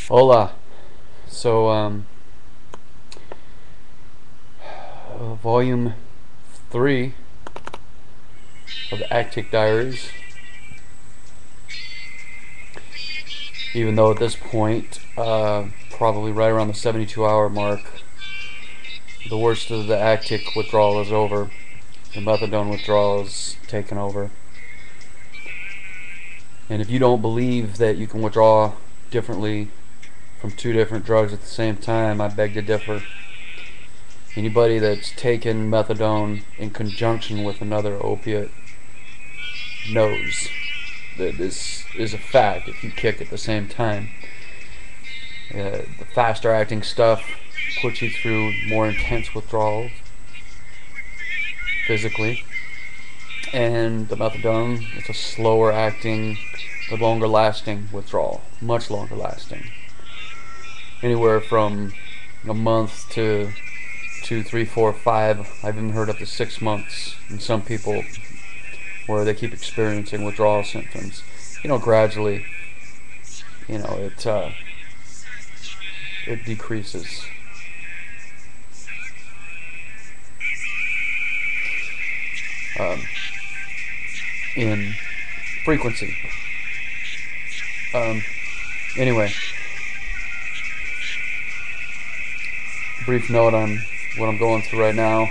Hola. So, volume 3 of the Actiq Diaries. Even though at this point, probably right around the 72-hour mark, the worst of the actiq withdrawal is over. The methadone withdrawal is taken over. And if you don't believe that you can withdraw differently from two different drugs at the same time, I beg to differ. Anybody that's taken methadone in conjunction with another opiate knows that this is a fact if you kick at the same time. The faster acting stuff puts you through more intense withdrawals physically, and the methadone, it's a slower acting, the longer lasting withdrawal, much longer lasting, anywhere from a month to 2, 3, 4, 5. I've even heard up to 6 months in some people where they keep experiencing withdrawal symptoms. Gradually, you know, it uh, it decreases. Um, in frequency. Um, anyway, brief note on what I'm going through right now.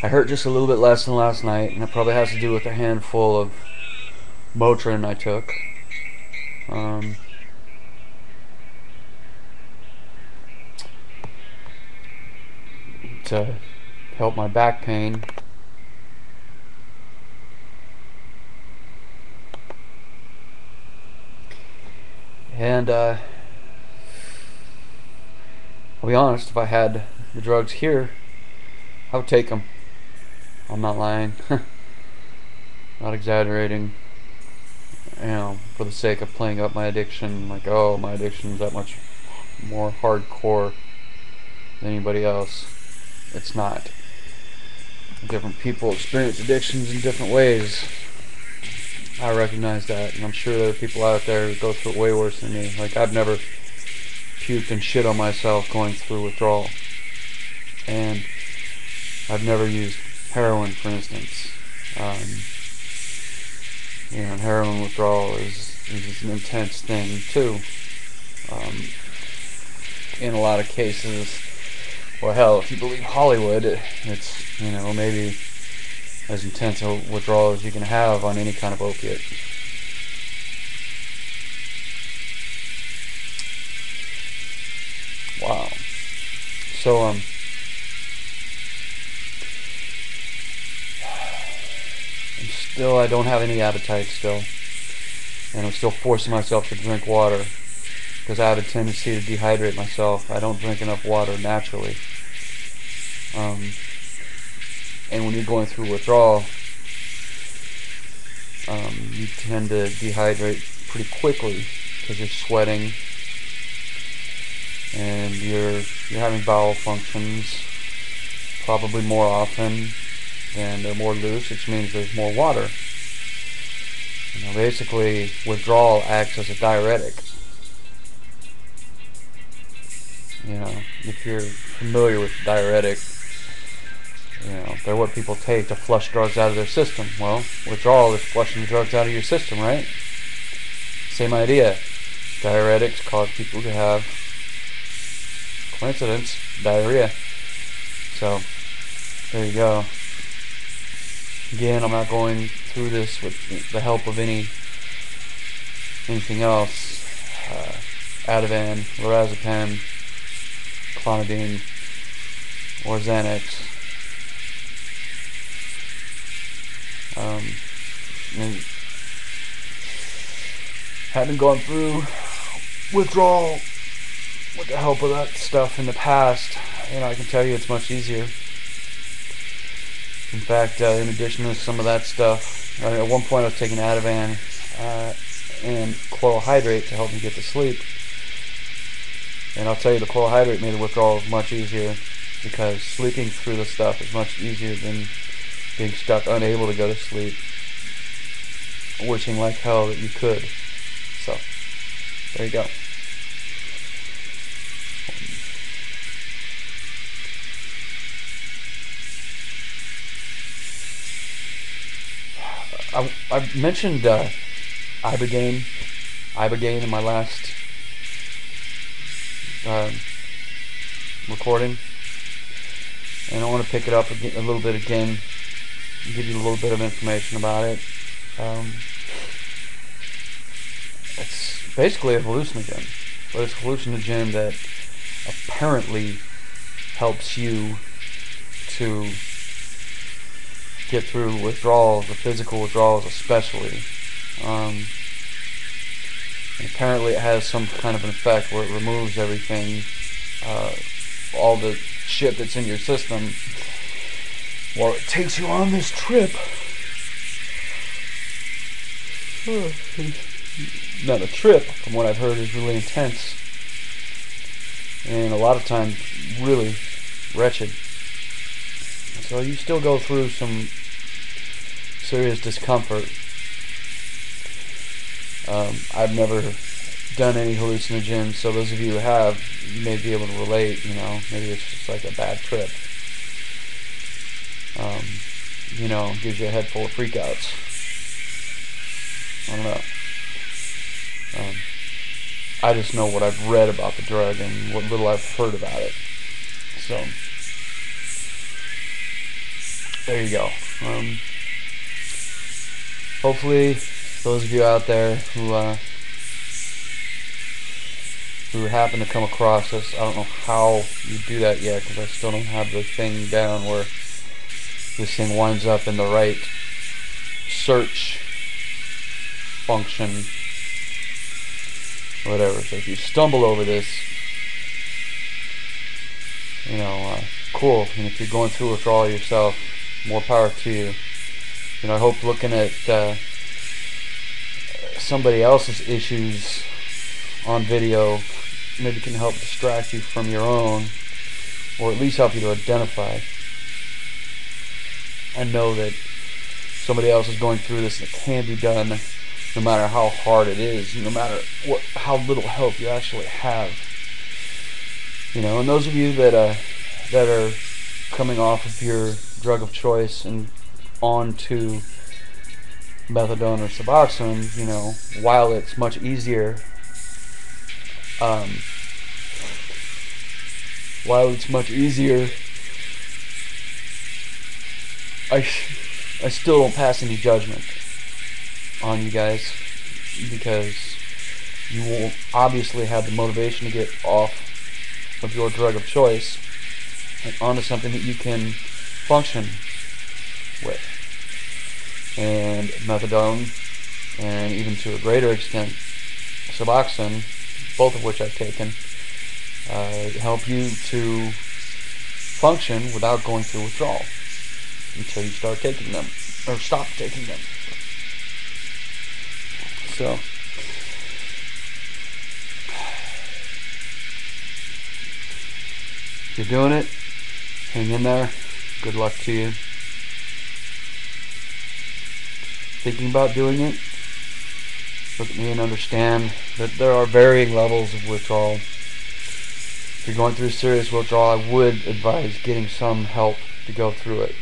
I hurt just a little bit less than last night, and it probably has to do with a handful of Motrin I took. Um, to help my back pain. And I'll be honest, if I had the drugs here, I would take them. I'm not lying. Not exaggerating. For the sake of playing up my addiction, like, oh, my addiction is that much more hardcore than anybody else. It's not. Different people experience addictions in different ways. I recognize that, and I'm sure there are people out there who go through it way worse than me. Like, I've never puked and shit on myself going through withdrawal. And I've never used heroin, for instance. And heroin withdrawal is an intense thing, too. In a lot of cases, well, hell, if you believe Hollywood, it's, maybe as intense a withdrawal as you can have on any kind of opiate. Wow. So, I don't have any appetite still. And I'm still forcing myself to drink water because I have a tendency to dehydrate myself. I don't drink enough water naturally. And when you're going through withdrawal, you tend to dehydrate pretty quickly because you're sweating and you're having bowel functions probably more often, and they're more loose, which means there's more water. Basically, withdrawal acts as a diuretic. If you're familiar with diuretic, they're what people take to flush drugs out of their system. Well, withdrawal is flushing the drugs out of your system, right? Same idea. Diuretics cause people to have, coincidence, diarrhea. So, there you go. Again, I'm not going through this with the help of anything else. Ativan, lorazepam, clonidine, or Xanax. And having gone through withdrawal with the help of that stuff in the past, I can tell you it's much easier. In fact, in addition to some of that stuff, at one point I was taking Ativan and chloral hydrate to help me get to sleep. And I'll tell you, the chloral hydrate made the withdrawal much easier because sleeping through the stuff is much easier than being stuck unable to go to sleep, wishing like hell that you could. So, there you go. I mentioned ibogaine in my last uh, recording, and I want to pick it up a little bit again, give you a little bit of information about it. It's basically a hallucinogen, but it's a hallucinogen that apparently helps you to get through withdrawals, the physical withdrawals especially. And apparently it has some kind of an effect where it removes everything, all the shit that's in your system, while it takes you on this trip. Now the trip, from what I've heard, is really intense, and a lot of times really wretched. So you still go through some serious discomfort. I've never done any hallucinogens, so those of you who have, you may be able to relate. You know, maybe it's just like a bad trip. You know, gives you a head full of freakouts. I don't know. I just know what I've read about the drug and what little I've heard about it. So there you go. Hopefully, those of you out there who happen to come across this, I don't know how you do that yet, because I still don't have the thing down where this thing winds up in the right search function, whatever. So if you stumble over this, you know, cool. And if you're going through withdrawal yourself, more power to you. You know, I hope looking at somebody else's issues on video maybe can help distract you from your own, or at least help you to identify and know that somebody else is going through this and it can be done, no matter how hard it is, no matter how little help you actually have. You know, and those of you that are coming off of your drug of choice and on to methadone or Suboxone, you know, while it's much easier, I still don't pass any judgment on you guys, because you will obviously have the motivation to get off of your drug of choice and onto something that you can function with. And methadone, and even to a greater extent Suboxone, both of which I've taken, help you to function without going through withdrawal until you start taking them, or stop taking them. So, if you're doing it, hang in there. Good luck to you. Thinking about doing it, look at me and understand that there are varying levels of withdrawal. If you're going through serious withdrawal, I would advise getting some help to go through it.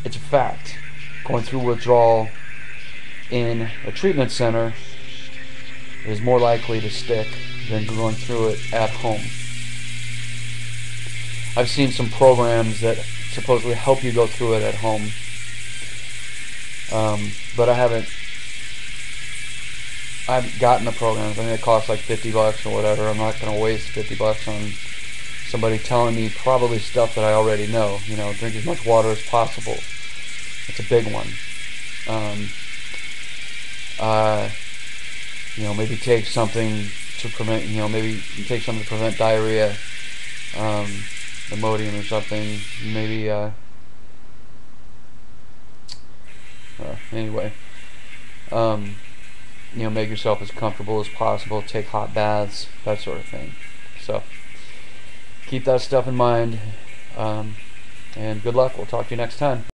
It's a fact. Going through withdrawal in a treatment center is more likely to stick than going through it at home. I've seen some programs that supposedly help you go through it at home, but I haven't gotten the programs. I mean, it costs like $50 or whatever. I'm not going to waste $50 on somebody telling me probably stuff that I already know. You know, drink as much water as possible. It's a big one. You know, maybe take something to prevent, you know, maybe take something to prevent diarrhea, Imodium or something, maybe, anyway, you know, make yourself as comfortable as possible, take hot baths, that sort of thing. So, keep that stuff in mind, and good luck. We'll talk to you next time.